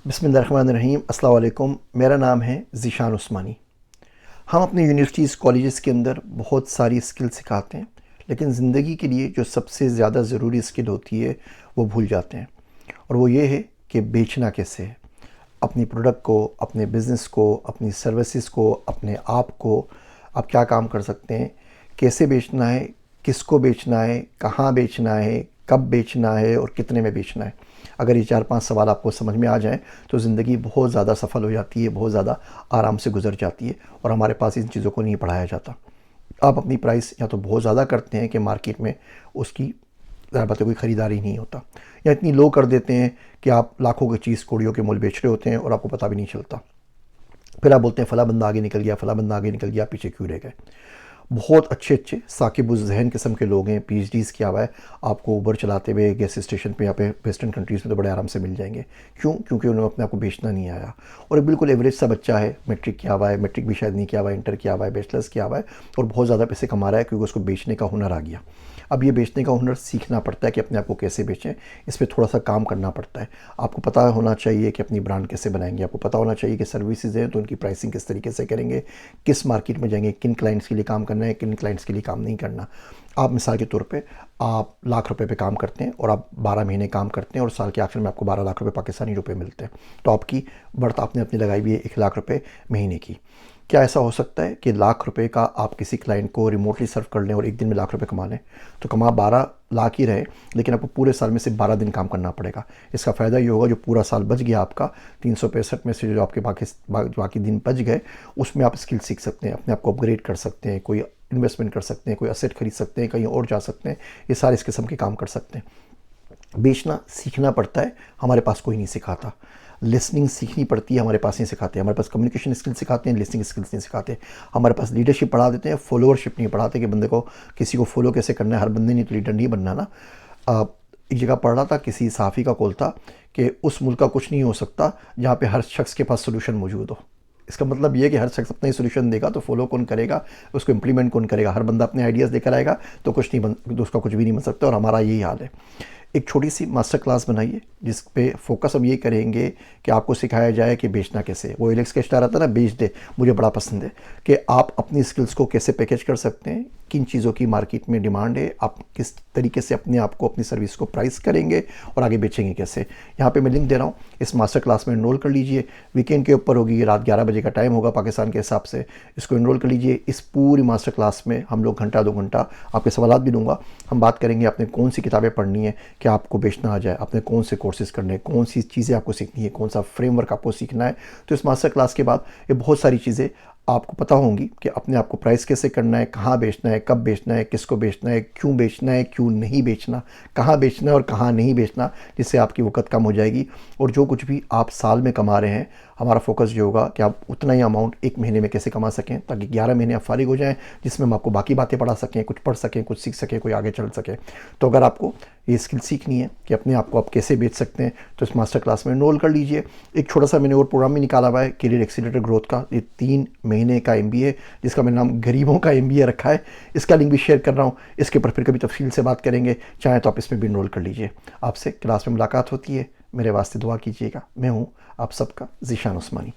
बिस्मिल्लाहिर्रहमानिर्रहीम। अस्सलाम वालेकुम। मेरा नाम है ज़ीशान उस्मानी। हम अपने यूनिवर्सिटीज़ कॉलेजेस के अंदर बहुत सारी स्किल सिखाते हैं, लेकिन ज़िंदगी के लिए जो सबसे ज़्यादा ज़रूरी स्किल होती है वो भूल जाते हैं। और वो ये है कि बेचना कैसे है, अपनी प्रोडक्ट को, अपने बिज़नेस को, अपनी सर्विसेज को, अपने आप को। आप क्या काम कर सकते हैं, कैसे बेचना है, किसको बेचना है, कहाँ बेचना है, कब बेचना है और कितने में बेचना है। अगर ये 4-5 सवाल आपको समझ में आ जाएं तो ज़िंदगी बहुत ज़्यादा सफल हो जाती है, बहुत ज़्यादा आराम से गुजर जाती है। और हमारे पास इन चीज़ों को नहीं पढ़ाया जाता। आप अपनी प्राइस या तो बहुत ज़्यादा करते हैं कि मार्केट में उसकी ज़ाहिर बात है कोई ख़रीदारी नहीं होता, या इतनी लो कर देते हैं कि आप लाखों की चीज़ कौड़ियों के मोल बेच रहे होते हैं और आपको पता भी नहीं चलता। फिर आप बोलते हैं फ़ला बंदा आगे निकल गया, फ़ला बंदा आगे निकल गया, पीछे क्यों रह गए। बहुत अच्छे अच्छे साकिब-उज़-ज़हन किस्म के लोग हैं, पीएचडीज़ किया हुआ है, आपको उबर चलाते हुए गैस स्टेशन पे यहाँ पे वेस्टर्न कंट्रीज़ में तो बड़े आराम से मिल जाएंगे। क्यों? क्योंकि उन्हें अपने आप को बेचना नहीं आया। और एक बिल्कुल एवरेज सा बच्चा है, मैट्रिक किया हुआ है, मैट्रिक भी शायद नहीं किया हुआ है, इंटर किया हुआ है, बैचलर्स किया हुआ है, और बहुत ज़्यादा पैसे कमा रहा है क्योंकि उसको बेचने का हुनर आ गया। अब ये बेचने का हुनर सीखना पड़ता है कि अपने आप को कैसे बेचें, इस पर थोड़ा सा काम करना पड़ता है। आपको पता होना चाहिए कि अपनी ब्रांड कैसे बनाएंगे, आपको पता होना चाहिए कि सर्विसेज हैं तो उनकी प्राइसिंग किस तरीके से करेंगे, किस मार्केट में जाएंगे, किन क्लाइंट्स के लिए काम करना है, किन क्लाइंट्स के लिए काम नहीं करना। आप मिसाल के तौर पे आप लाख रुपए पे काम करते हैं और आप 12 महीने काम करते हैं और साल के आखिर में आपको 12 लाख रुपए पाकिस्तानी रुपए मिलते हैं, तो आपकी बढ़त आपने अपनी लगाई हुई है 1 लाख रुपए महीने की। क्या ऐसा हो सकता है कि लाख रुपए का आप किसी क्लाइंट को रिमोटली सर्व कर लें और एक दिन में लाख रुपए कमा लें? तो कमा 12 लाख ही रहे, लेकिन आपको पूरे साल में सिर्फ 12 दिन काम करना पड़ेगा। इसका फ़ायदा ये होगा जो पूरा साल बच गया आपका, 365 में से जो आपके बाकी दिन बच गए, उसमें आप स्किल सीख सकते हैं, अपने आप को अपग्रेड कर सकते हैं, कोई इन्वेस्टमेंट कर सकते हैं, कोई असेट खरीद सकते हैं, कहीं और जा सकते हैं। ये सारे इस किस्म के काम कर सकते हैं। बेचना सीखना पड़ता है, हमारे पास कोई नहीं सिखाता। लिसनिंग सीखनी पड़ती है, हमारे पास नहीं सिखाते। हमारे पास कम्युनिकेशन स्किल सिखाते हैं, लिसनिंग स्किल्स नहीं सिखाते। हमारे पास लीडरशिप पढ़ा देते हैं, फॉलोअरशिप नहीं पढ़ाते कि बंदे को किसी को फॉलो कैसे करना है। हर बंदे ने तो लीडर नहीं बनना ना। एक जगह पढ़ रहा था, किसी सहाफ़ी का कॉल था कि उस मुल्क का कुछ नहीं हो सकता जहाँ पे हर शख्स के पास सोल्यूशन मौजूद हो। इसका मतलब ये है कि हर शख्स अपना ही सोल्यूशन देगा तो फॉलो कौन करेगा, उसको इंप्लीमेंट कौन करेगा। हर बंदा अपने आइडियाज़ लेकर आएगा तो कुछ नहीं बन, तो उसका कुछ भी नहीं बन सकता। और हमारा यही हाल है। एक छोटी सी मास्टर क्लास बनाइए जिस पे फोकस हम ये करेंगे कि आपको सिखाया जाए कि बेचना कैसे है। वो एलेक्स का स्टार आता है ना, बेच दे, मुझे बड़ा पसंद है कि आप अपनी स्किल्स को कैसे पैकेज कर सकते हैं, किन चीज़ों की मार्केट में डिमांड है, आप किस तरीके से अपने आप को, अपनी सर्विस को प्राइस करेंगे और आगे बेचेंगे कैसे। यहाँ पे मैं लिंक दे रहा हूँ, इस मास्टर क्लास में एनरोल कर लीजिए। वीकेंड के ऊपर होगी, रात 11 बजे का टाइम होगा पाकिस्तान के हिसाब से। इसको एनरोल कर लीजिए। इस पूरी मास्टर क्लास में हम लोग घंटा 2 घंटा आपके सवालात भी दूंगा। हम बात करेंगे आपने कौन सी किताबें पढ़नी है कि आपको बेचना आ जाए, आपने कौन से कोर्सेज़ करने हैं, कौन सी चीज़ें आपको सीखनी है, कौन सा फ्रेमवर्क आपको सीखना है। तो इस मास्टर क्लास के बाद ये बहुत सारी चीज़ें आपको पता होंगी कि अपने आप को प्राइस कैसे करना है, कहाँ बेचना है, कब बेचना है, किसको बेचना है, क्यों बेचना है, क्यों नहीं बेचना, कहाँ बेचना है और कहाँ नहीं बेचना, जिससे आपकी वक़्त कम हो जाएगी। और जो कुछ भी आप साल में कमा रहे हैं, हमारा फोकस ये होगा कि आप उतना ही अमाउंट एक महीने में कैसे कमा सकें, ताकि 11 महीने आप फारिग हो जाएं, जिसमें हम आपको बाकी बातें पढ़ा सकें, कुछ पढ़ सकें, कुछ सीख सकें, कोई आगे चल सके। तो अगर आपको ये स्किल सीखनी है कि अपने आप को आप कैसे बेच सकते हैं, तो इस मास्टर क्लास में एनरोल कर लीजिए। एक छोटा सा मैंने और प्रोग्राम भी निकाला हुआ है करियर एक्सीलरेटर ग्रोथ का, ये 3 महीने का MBA, जिसका मैंने नाम गरीबों का MBA रखा है। इसका लिंक भी शेयर कर रहा हूँ। इसके ऊपर फिर कभी तफसील से बात करेंगे, चाहे तो आप इसमें भी एनरोल कर लीजिए। आपसे क्लास में मुलाकात होती है, मेरे वास्ते दुआ कीजिएगा। मैं हूँ आप सबका ज़ीशान उस्मानी।